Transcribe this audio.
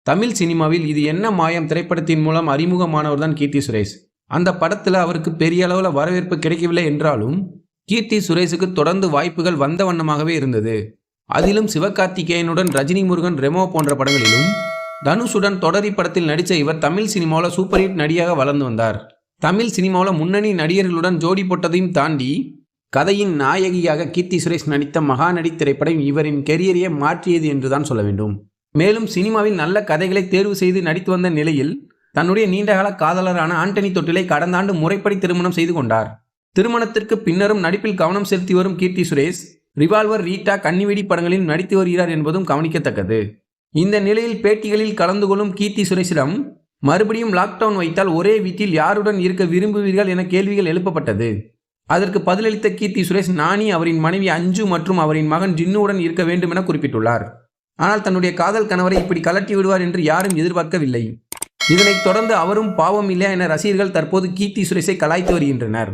தமிழ் சினிமாவில் இது என்ன மாயம் திரைப்படத்தின் மூலம் அறிமுகமானவர் தான் கீர்த்தி சுரேஷ். அந்த படத்தில் அவருக்கு பெரிய அளவில் வரவேற்பு கிடைக்கவில்லை என்றாலும் கீர்த்தி சுரேஷுக்கு தொடர்ந்து வாய்ப்புகள் வந்த வண்ணமாகவே இருந்தது. அதிலும் சிவகார்த்திகேயனுடன் ரஜினி முருகன், ரெமோ போன்ற படங்களிலும் தனுஷுடன் தொடரி படத்தில் நடித்த இவர் தமிழ் சினிமாவில் சூப்பர் ஹிட் நடிகையாக வளர்ந்து வந்தார். தமிழ் சினிமாவில் முன்னணி நடிகர்களுடன் ஜோடி போட்டதையும் தாண்டி கதையின் நாயகியாக கீர்த்தி சுரேஷ் நடித்த மகாநடி திரைப்படம் இவரின் கெரியரையே மாற்றியது என்றுதான் சொல்ல வேண்டும். மேலும் சினிமாவில் நல்ல கதைகளை தேர்வு செய்து நடித்து வந்த நிலையில் தன்னுடைய நீண்டகால காதலரான ஆண்டனி தொட்டிலை கடந்த ஆண்டு முறைப்படி திருமணம் செய்து கொண்டார். திருமணத்திற்கு பின்னரும் நடிப்பில் கவனம் செலுத்தி வரும் கீர்த்தி சுரேஷ் ரிவால்வர், ரீட்டா, கன்னிவெடி படங்களில் நடித்து வருகிறார் என்பதும் கவனிக்கத்தக்கது. இந்த நிலையில் பேட்டிகளில் கலந்து கொள்ளும் கீர்த்தி சுரேஷிடம் மறுபடியும் லாக்டவுன் வைத்தால் ஒரே வீட்டில் யாருடன் இருக்க விரும்புவீர்கள் என கேள்விகள் எழுப்பப்பட்டது. அதற்கு பதிலளித்த கீர்த்தி சுரேஷ், நானி, அவரின் மனைவி அஞ்சு மற்றும் அவரின் மகன் ஜின்னுவுடன் இருக்க வேண்டும் என குறிப்பிட்டுள்ளார். ஆனால் தன்னுடைய காதல் கணவரை இப்படி கலட்டி விடுவார் என்று யாரும் எதிர்பார்க்கவில்லை. இதனைத் தொடர்ந்து அவரும் பாவம் இல்லையா என ரசிகர்கள் தற்போது கீர்த்தி சுரேஷை கலாய்த்து வருகின்றனர்.